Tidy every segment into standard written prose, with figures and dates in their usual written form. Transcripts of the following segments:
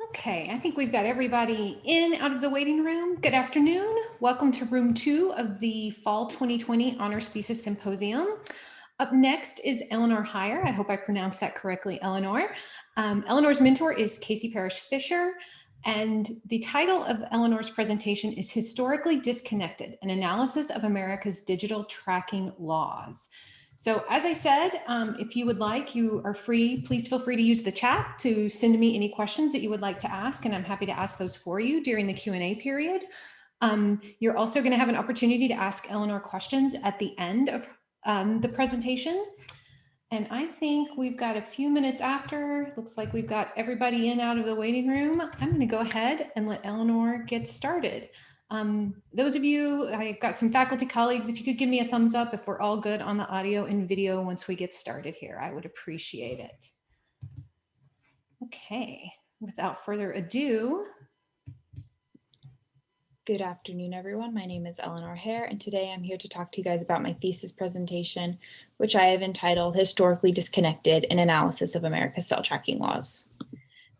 Okay, I think we've got everybody in out of the waiting room. Good afternoon. Welcome to room 2 of the Fall 2020 Honors Thesis Symposium. Up next is ElinorHehir. I hope I pronounced that correctly, Eleanor. Eleanor's mentor is Casey Parrish Fisher, and the title of Eleanor's presentation is Historically Disconnected, an Analysis of America's Digital Tracking Laws. So as I said, if you would like, you are free, please feel free to use the chat to send me any questions that you would like to ask, and I'm happy to ask those for you during the Q&A period. You're also going to have an opportunity to ask Eleanor questions at the end of the presentation. And I think we've got a few minutes after. Looks like we've got everybody in out of the waiting room. I'm going to go ahead and let Eleanor get started. Those of you, I've got some faculty colleagues, if you could give me a thumbs up if we're all good on the audio and video once we get started here, I would appreciate it. Okay, without further ado. Good afternoon, everyone. My name is ElinorHehir, and today I'm here to talk to you guys about my thesis presentation, which I have entitled Historically Disconnected: An Analysis of America's Cell Tracking Laws.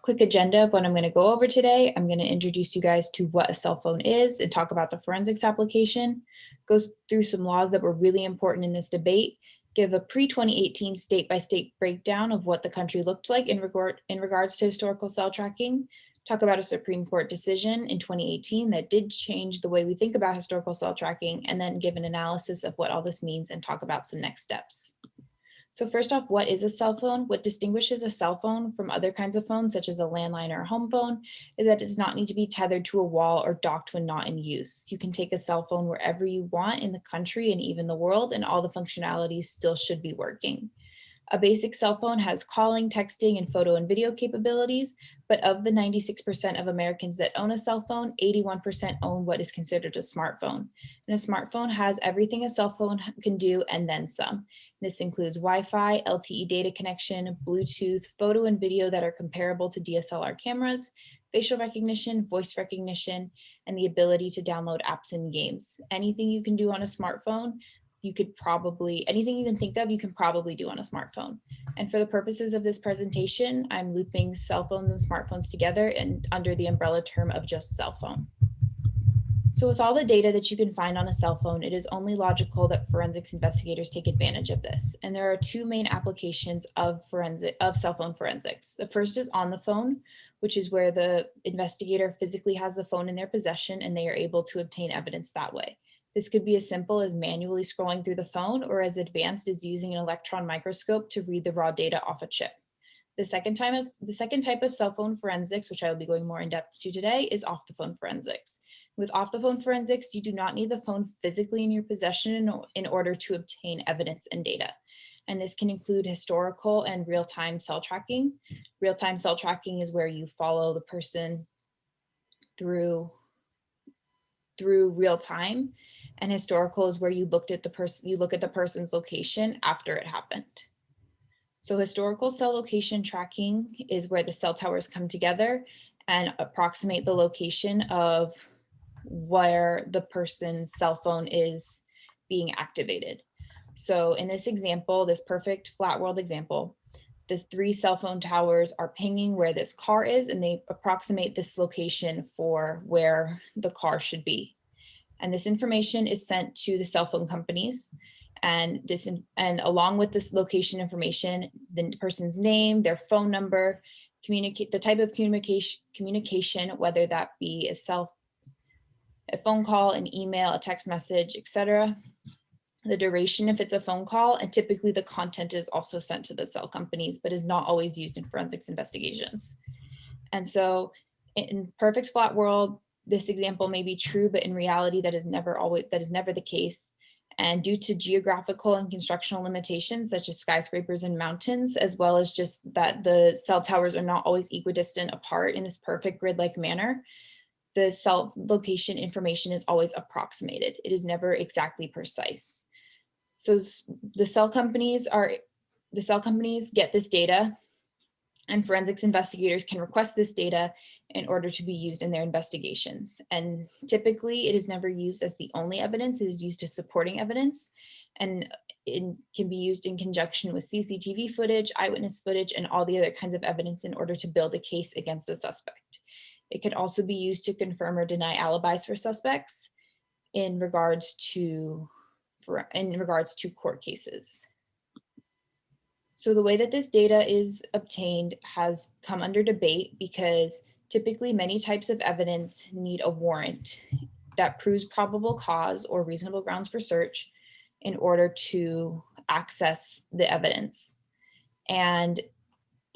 Quick agenda of what I'm going to go over today. I'm going to introduce you guys to what a cell phone is and talk about the forensics application, go through some laws that were really important in this debate, give a pre-2018 state-by-state breakdown of what the country looked like in regards to historical cell tracking, talk about a Supreme Court decision in 2018 that did change the way we think about historical cell tracking, and then give an analysis of what all this means and talk about some next steps. So first off, what is a cell phone? What distinguishes a cell phone from other kinds of phones, such as a landline or a home phone, is that it does not need to be tethered to a wall or docked when not in use. You can take a cell phone wherever you want in the country and even the world, and all the functionalities still should be working. A basic cell phone has calling, texting, and photo and video capabilities, but of the 96% of Americans that own a cell phone, 81% own what is considered a smartphone. And a smartphone has everything a cell phone can do and then some. This includes Wi-Fi, LTE data connection, Bluetooth, photo and video that are comparable to DSLR cameras, facial recognition, voice recognition, and the ability to download apps and games. Anything you can do on a smartphone, anything you can think of, you can probably do on a smartphone. And for the purposes of this presentation, I'm looping cell phones and smartphones together and under the umbrella term of just cell phone. So with all the data that you can find on a cell phone, it is only logical that forensics investigators take advantage of this. And there are two main applications of cell phone forensics. The first is on the phone, which is where the investigator physically has the phone in their possession and they are able to obtain evidence that way. This could be as simple as manually scrolling through the phone, or as advanced as using an electron microscope to read the raw data off a chip. The second type of cell phone forensics, which I will be going more in depth to today, is off the phone forensics. With off the phone forensics, you do not need the phone physically in your possession in order to obtain evidence and data. And this can include historical and real-time cell tracking. Real-time cell tracking is where you follow the person through real time, and historical is where you look at the person's location after it happened. So historical cell location tracking is where the cell towers come together and approximate the location of where the person's cell phone is being activated. So in this example, this perfect flat world example, the 3 cell phone towers are pinging where this car is, and they approximate this location for where the car should be. And this information is sent to the cell phone companies, and along with this location information, the person's name, their phone number, the type of communication, whether that be a phone call, an email, a text message, etc. The duration if it's a phone call, and typically the content is also sent to the cell companies, but is not always used in forensics investigations. And so in perfect flat world, this example may be true, but in reality, that is never the case. And due to geographical and constructional limitations, such as skyscrapers and mountains, as well as just that the cell towers are not always equidistant apart in this perfect grid-like manner, the cell location information is always approximated. It is never exactly precise. So the cell companies get this data, and forensics investigators can request this data in order to be used in their investigations. And typically it is never used as the only evidence, it is used as supporting evidence, and it can be used in conjunction with CCTV footage, eyewitness footage, and all the other kinds of evidence in order to build a case against a suspect. It can also be used to confirm or deny alibis for suspects in regards to court cases. So the way that this data is obtained has come under debate because typically many types of evidence need a warrant that proves probable cause or reasonable grounds for search in order to access the evidence. And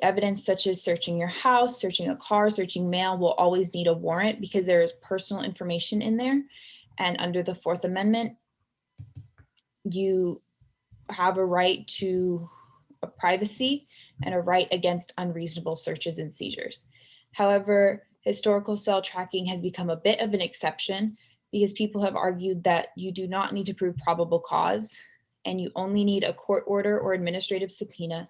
evidence such as searching your house, searching a car, searching mail will always need a warrant because there is personal information in there. And under the Fourth Amendment, you have a right to privacy and a right against unreasonable searches and seizures. However, historical cell tracking has become a bit of an exception because people have argued that you do not need to prove probable cause and you only need a court order or administrative subpoena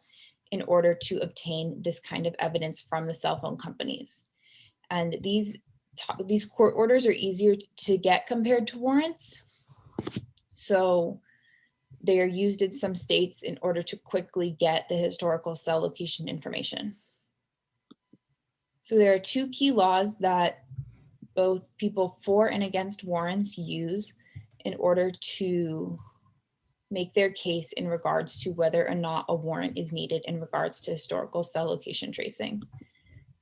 in order to obtain this kind of evidence from the cell phone companies. And these court orders are easier to get compared to warrants. So they are used in some states in order to quickly get the historical cell location information. So there are two key laws that both people for and against warrants use in order to make their case in regards to whether or not a warrant is needed in regards to historical cell location tracing.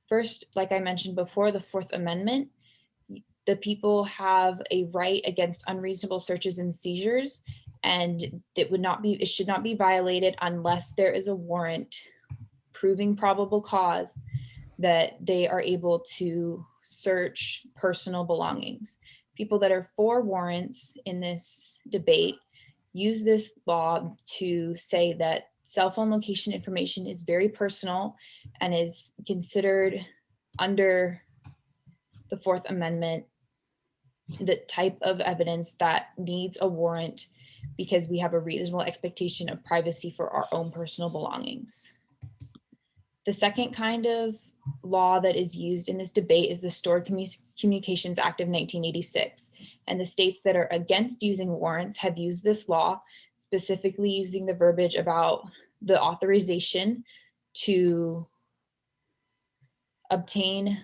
First, like I mentioned before, the Fourth Amendment, the people have a right against unreasonable searches and seizures, and it should not be violated unless there is a warrant proving probable cause that they are able to search personal belongings. People that are for warrants in this debate use this law to say that cell phone location information is very personal and is considered under the Fourth Amendment the type of evidence that needs a warrant because we have a reasonable expectation of privacy for our own personal belongings. The second kind of law that is used in this debate is the Stored Communications Act of 1986. And the states that are against using warrants have used this law, specifically using the verbiage about the authorization to obtain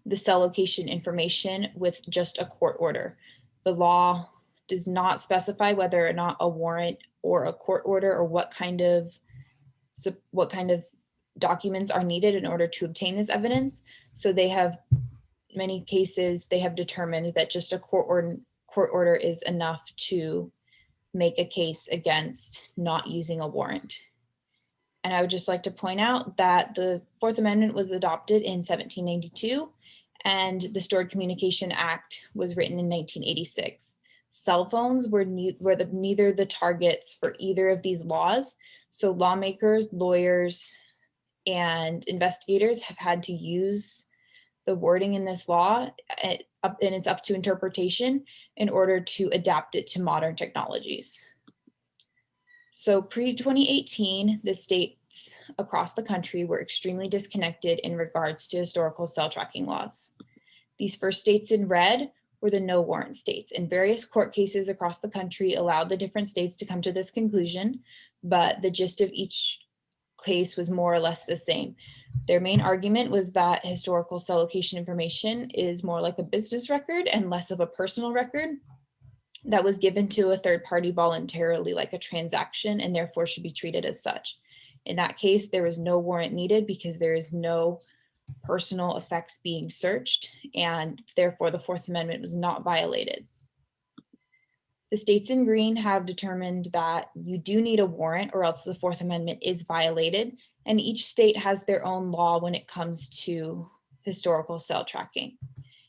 the cell location information with just a court order. The law does not specify whether or not a warrant or a court order or what kind of documents are needed in order to obtain this evidence. So many cases, they have determined that just a court order is enough to make a case against not using a warrant. And I would just like to point out that the Fourth Amendment was adopted in 1792 and the Stored Communication Act was written in 1986. Cell phones were neither the targets for either of these laws. So lawmakers, lawyers, and investigators have had to use the wording in this law, and it's up to interpretation in order to adapt it to modern technologies. So pre-2018, the states across the country were extremely disconnected in regards to historical cell tracking laws. These first states in red were the no warrant states, and various court cases across the country allowed the different states to come to this conclusion, but the gist of each case was more or less the same. Their main argument was that historical cell location information is more like a business record and less of a personal record that was given to a third party voluntarily, like a transaction, and therefore should be treated as such. In that case, there was no warrant needed because there is no personal effects being searched, and therefore the Fourth Amendment was not violated. The states in green have determined that you do need a warrant or else the Fourth Amendment is violated, and each state has their own law when it comes to historical cell tracking.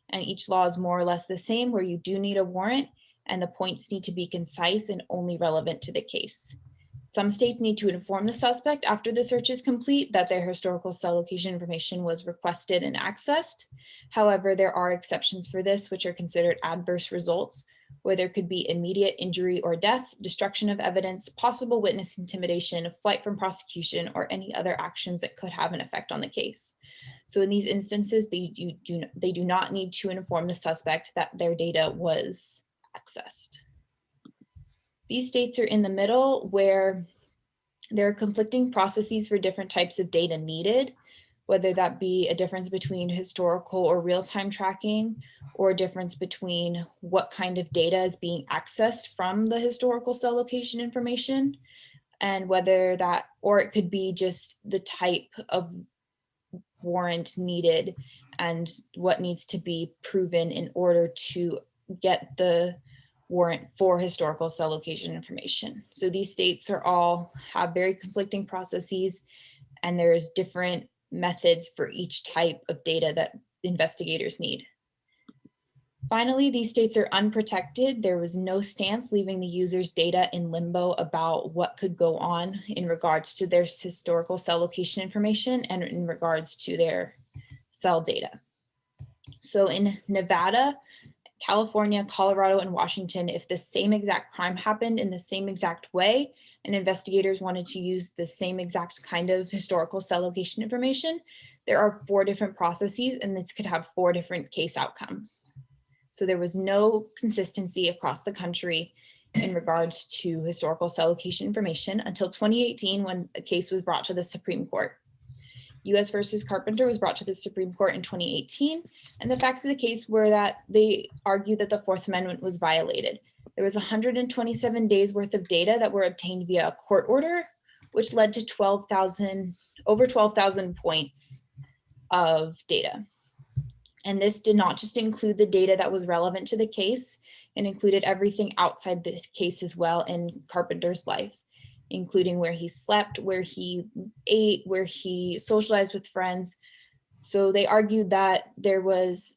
And each law is more or less the same, where you do need a warrant and the points need to be concise and only relevant to the case. Some states need to inform the suspect after the search is complete that their historical cell location information was requested and accessed. However, there are exceptions for this, which are considered adverse results, where there could be immediate injury or death, destruction of evidence, possible witness intimidation, flight from prosecution, or any other actions that could have an effect on the case. So in these instances, they do not need to inform the suspect that their data was accessed. These states are in the middle, where there are conflicting processes for different types of data needed, whether that be a difference between historical or real-time tracking, or a difference between what kind of data is being accessed from the historical cell location information, and whether that, or it could be just the type of warrant needed and what needs to be proven in order to get the warrant for historical cell location information. So these states are all have very conflicting processes, and there's different methods for each type of data that investigators need. Finally, these states are unprotected. There was no stance leaving the user's data in limbo about what could go on in regards to their historical cell location information and in regards to their cell data. So in Nevada, California, Colorado, and Washington, if the same exact crime happened in the same exact way, and investigators wanted to use the same exact kind of historical cell location information, there are 4 different processes, and this could have 4 different case outcomes. So there was no consistency across the country in regards to historical cell location information until 2018, when a case was brought to the Supreme Court. US versus Carpenter was brought to the Supreme Court in 2018, and the facts of the case were that they argued that the Fourth Amendment was violated. There was 127 days worth of data that were obtained via a court order, which led to over 12,000 points of data. And this did not just include the data that was relevant to the case, it included everything outside the case as well in Carpenter's life, including where he slept, where he ate, where he socialized with friends. So they argued that there was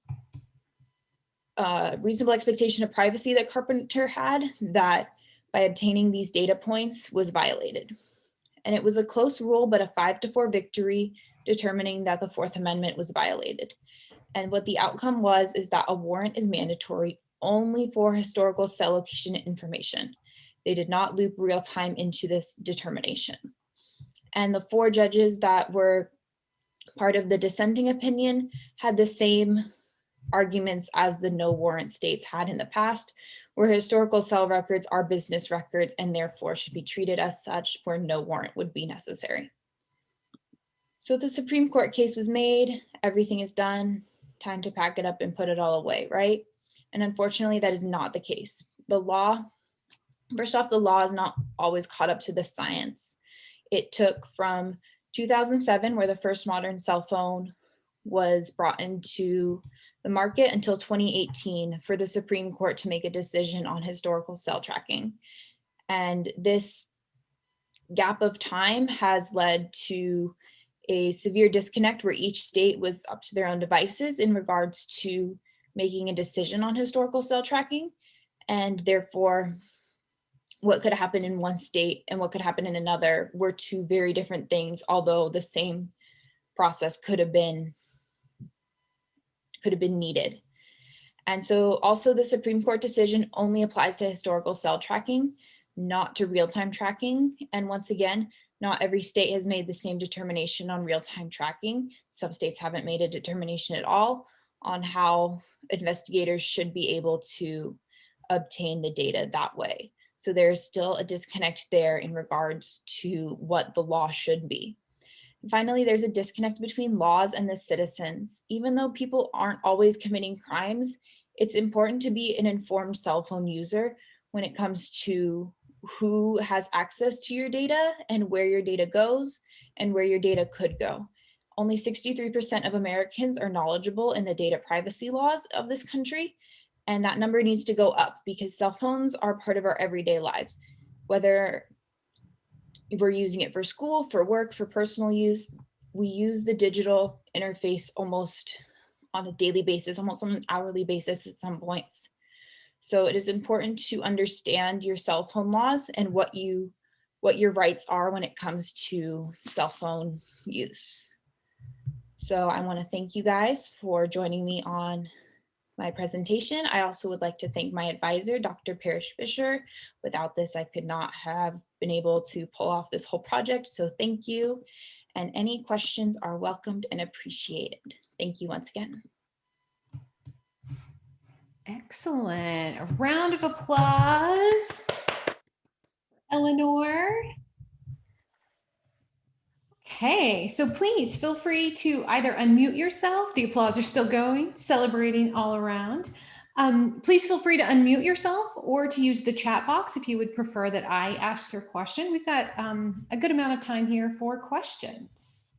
a reasonable expectation of privacy that Carpenter had that by obtaining these data points was violated. And it was a close rule, but a 5-4 victory, determining that the Fourth Amendment was violated. And what the outcome was is that a warrant is mandatory only for historical cell location information. They did not loop real time into this determination. And the 4 judges that were part of the dissenting opinion had the same arguments as the no warrant states had in the past, where historical cell records are business records and therefore should be treated as such, where no warrant would be necessary. So the Supreme Court case was made, everything is done, time to pack it up and put it all away, right? And unfortunately, that is not the case. The law, first off, the law is not always caught up to the science. It took from 2007, where the first modern cell phone was brought into the market, until 2018 for the Supreme Court to make a decision on historical cell tracking. And this gap of time has led to a severe disconnect where each state was up to their own devices in regards to making a decision on historical cell tracking. And therefore, what could happen in one state and what could happen in another were 2 very different things, although the same process could have been needed. And so also the Supreme Court decision only applies to historical cell tracking, not to real-time tracking. And once again, not every state has made the same determination on real-time tracking. Some states haven't made a determination at all on how investigators should be able to obtain the data that way. So there's still a disconnect there in regards to what the law should be. And finally, there's a disconnect between laws and the citizens. Even though people aren't always committing crimes, it's important to be an informed cell phone user when it comes to who has access to your data and where your data goes and where your data could go. Only 63% of Americans are knowledgeable in the data privacy laws of this country, and that number needs to go up because cell phones are part of our everyday lives. Whether we're using it for school, for work, for personal use, we use the digital interface almost on a daily basis, almost on an hourly basis at some points. So it is important to understand your cell phone laws and what your rights are when it comes to cell phone use. So I want to thank you guys for joining me on my presentation. I also would like to thank my advisor, Dr. Parrish Fisher. Without this, I could not have been able to pull off this whole project. So thank you. And any questions are welcomed and appreciated. Thank you once again. Excellent. A round of applause. Eleanor. Okay, so please feel free to either unmute yourself. The applause are still going, celebrating all around. Please feel free to unmute yourself or to use the chat box if you would prefer that I ask your question. We've got a good amount of time here for questions.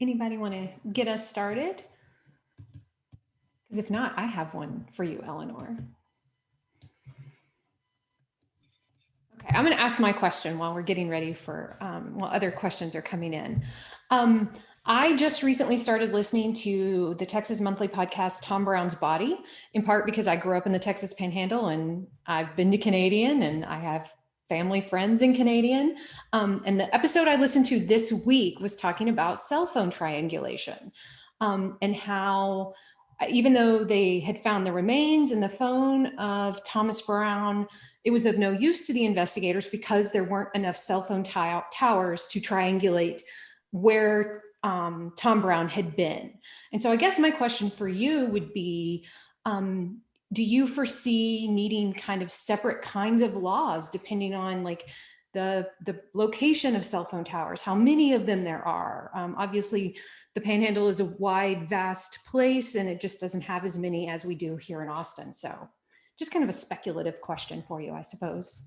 Anybody want to get us started? Because if not, I have one for you, Eleanor. Okay, I'm going to ask my question while we're getting ready for, while other questions are coming in. I just recently started listening to the Texas Monthly podcast, Tom Brown's Body, in part because I grew up in the Texas Panhandle and I've been to Canadian and I have family friends in Canadian. And the episode I listened to this week was talking about cell phone triangulation and how even though they had found the remains in the phone of Thomas Brown, it was of no use to the investigators because there weren't enough cell phone towers to triangulate where Tom Brown had been. And so I guess my question for you would be, do you foresee needing kind of separate kinds of laws depending on like the location of cell phone towers, how many of them there are? Obviously, the Panhandle is a wide, vast place, and it just doesn't have as many as we do here in Austin. So just kind of a speculative question for you, I suppose.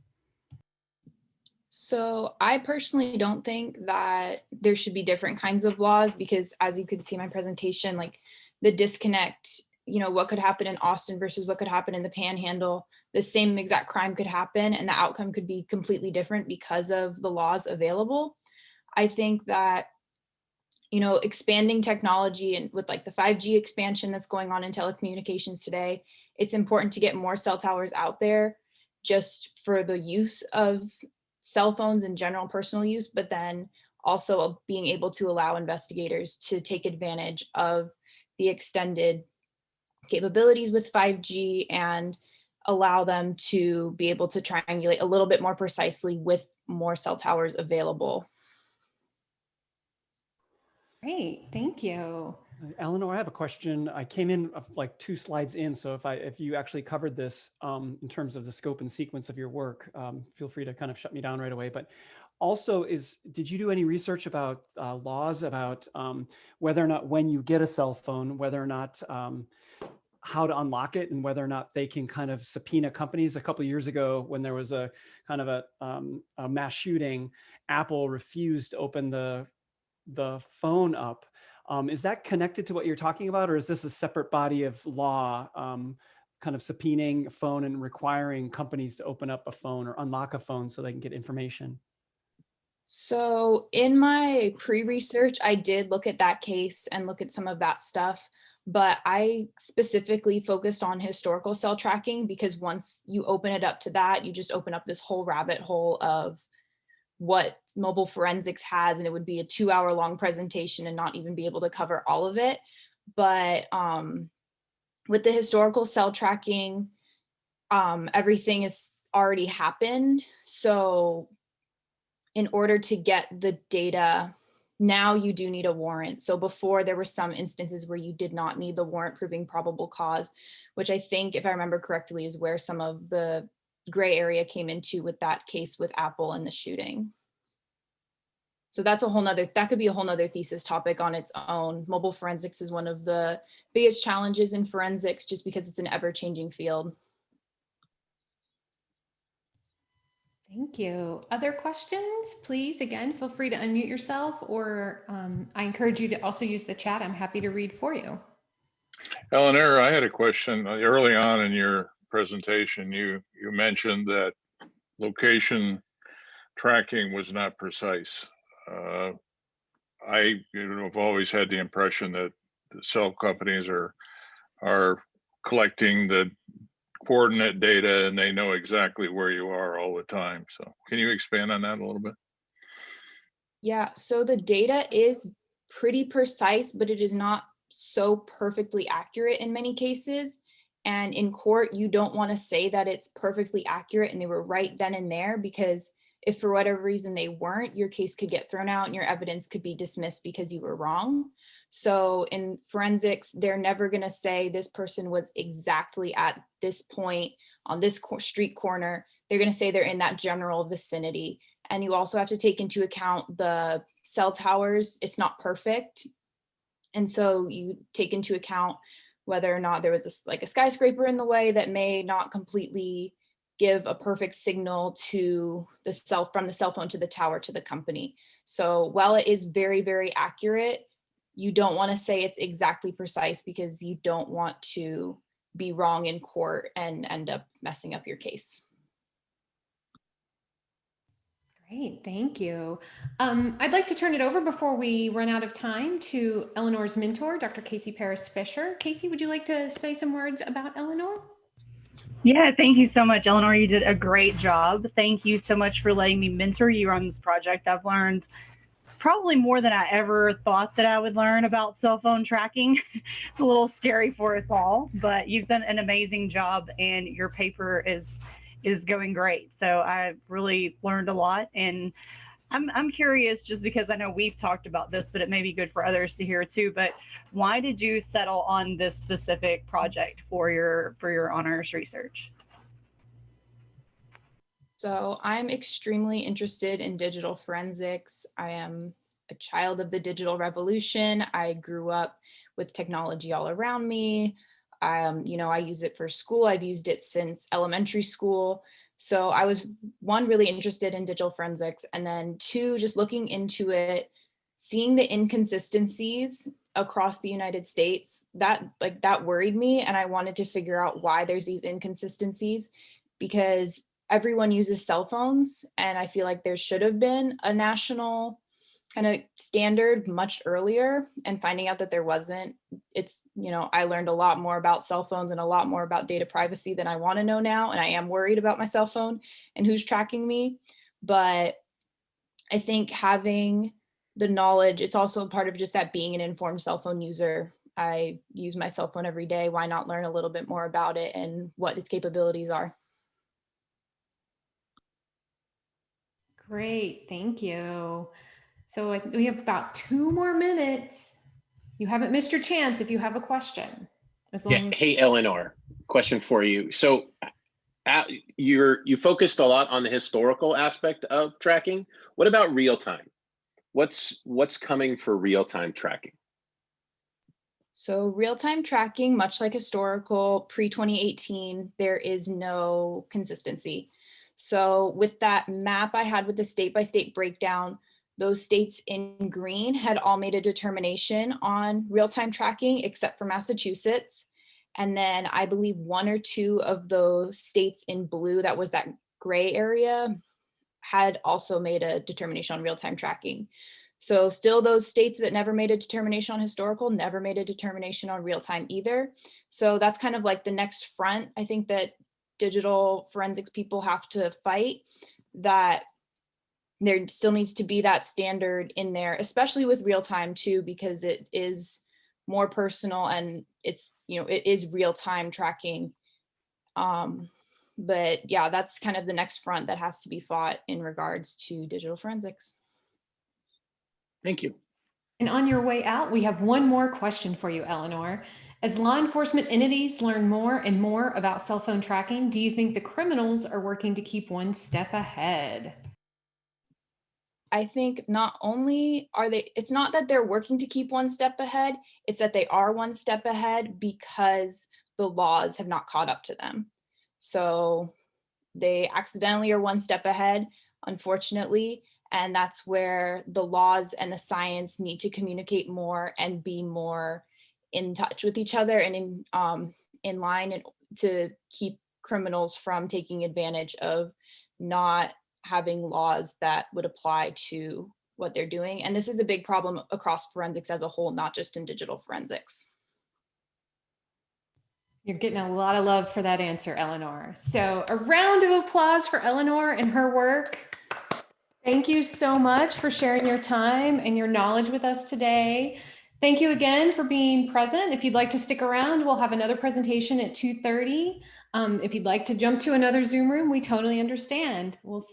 So I personally don't think that there should be different kinds of laws because as you could see in my presentation, like the disconnect, what could happen in Austin versus what could happen in the Panhandle, the same exact crime could happen and the outcome could be completely different because of the laws available. I think that expanding technology and with like the 5G expansion that's going on in telecommunications today, it's important to get more cell towers out there just for the use of cell phones and general personal use, but then also being able to allow investigators to take advantage of the extended capabilities with 5G and allow them to be able to triangulate a little bit more precisely with more cell towers available. Great, thank you. Eleanor, I have a question. I came in like 2 slides in, so if you actually covered this in terms of the scope and sequence of your work, feel free to kind of shut me down right away. But also, did you do any research about laws about whether or not when you get a cell phone, whether or not how to unlock it and whether or not they can kind of subpoena companies? A couple of years ago, when there was a kind of a mass shooting, Apple refused to open the phone up. Is that connected to what you're talking about, or is this a separate body of law, kind of subpoenaing a phone and requiring companies to open up a phone or unlock a phone so they can get information? So in my pre-research, I did look at that case and look at some of that stuff, but I specifically focused on historical cell tracking because once you open it up to that, you just open up this whole rabbit hole of what mobile forensics has, and it would be a 2-hour-long presentation and not even be able to cover all of it. But with the historical cell tracking, everything has already happened. So in order to get the data, now you do need a warrant. So before there were some instances where you did not need the warrant proving probable cause, which I think, if I remember correctly, is where some of the gray area came into with that case with Apple and the shooting. So that could be a whole nother thesis topic on its own. Mobile forensics is one of the biggest challenges in forensics just because it's an ever-changing field. Thank you. Other questions? Please, again, feel free to unmute yourself, or I encourage you to also use the chat. I'm happy to read for you. Eleanor, I had a question. Early on in your presentation, you mentioned that location tracking was not precise. I have always had the impression that the cell companies are collecting the coordinate data and they know exactly where you are all the time. So can you expand on that a little bit? Yeah, so the data is pretty precise, but it is not so perfectly accurate in many cases. And in court, you don't want to say that it's perfectly accurate and they were right then and there, because if for whatever reason they weren't, your case could get thrown out and your evidence could be dismissed because you were wrong. So in forensics, they're never going to say this person was exactly at this point on this street corner, they're going to say they're in that general vicinity. And you also have to take into account the cell towers. It's not perfect. And so you take into account whether or not there was like a skyscraper in the way that may not completely give a perfect signal to from the cell phone to the tower to the company. So while it is very, very accurate, you don't want to say it's exactly precise because you don't want to be wrong in court and end up messing up your case. Great, thank you. I'd like to turn it over before we run out of time to Eleanor's mentor, Dr. Casey Paris-Fisher. Casey, would you like to say some words about Eleanor? Yeah, thank you so much, Eleanor. You did a great job. Thank you so much for letting me mentor you on this project. I've learned probably more than I ever thought that I would learn about cell phone tracking. It's a little scary for us all, but you've done an amazing job and your paper is going great. So I really learned a lot, and I'm curious, just because I know we've talked about this, but it may be good for others to hear too, but why did you settle on this specific project for your honors research? So I'm extremely interested in digital forensics. I am a child of the digital revolution. I grew up with technology all around me. I use it for school. I've used it since elementary school. So I was, one, really interested in digital forensics, and then two, just looking into it, seeing the inconsistencies across the United States, that worried me. And I wanted to figure out why there's these inconsistencies, because everyone uses cell phones. And I feel like there should have been a national kind of standard much earlier, and finding out that there wasn't, I learned a lot more about cell phones and a lot more about data privacy than I want to know now. And I am worried about my cell phone and who's tracking me. But I think having the knowledge, it's also part of just that being an informed cell phone user. I use my cell phone every day. Why not learn a little bit more about it and what its capabilities are? Great, thank you. So we have about 2 more minutes. You haven't missed your chance if you have a question. Hey, Eleanor, question for you. So you focused a lot on the historical aspect of tracking. What about real time? What's coming for real time tracking? So real-time tracking, much like historical pre-2018, there is no consistency. So with that map I had with the state-by-state breakdown, those states in green had all made a determination on real-time tracking except for Massachusetts. And then I believe 1 or 2 of those states in blue, that was that gray area, had also made a determination on real-time tracking. So still those states that never made a determination on historical never made a determination on real time either. So that's kind of like the next front, I think, that digital forensics people have to fight, that there still needs to be that standard in there, especially with real time too, because it is more personal and it's, it is real time tracking. But yeah, that's kind of the next front that has to be fought in regards to digital forensics. Thank you. And on your way out, we have one more question for you, Eleanor. As law enforcement entities learn more and more about cell phone tracking, do you think the criminals are working to keep one step ahead? I think not only are they, it's not that they're working to keep one step ahead, it's that they are one step ahead because the laws have not caught up to them. So they accidentally are one step ahead, unfortunately. And that's where the laws and the science need to communicate more and be more in touch with each other and in line, and to keep criminals from taking advantage of not having laws that would apply to what they're doing. And this is a big problem across forensics as a whole, not just in digital forensics. You're getting a lot of love for that answer, Eleanor. So a round of applause for Eleanor and her work. Thank you so much for sharing your time and your knowledge with us today. Thank you again for being present. If you'd like to stick around, we'll have another presentation at 2:30. If you'd like to jump to another Zoom room, we totally understand. We'll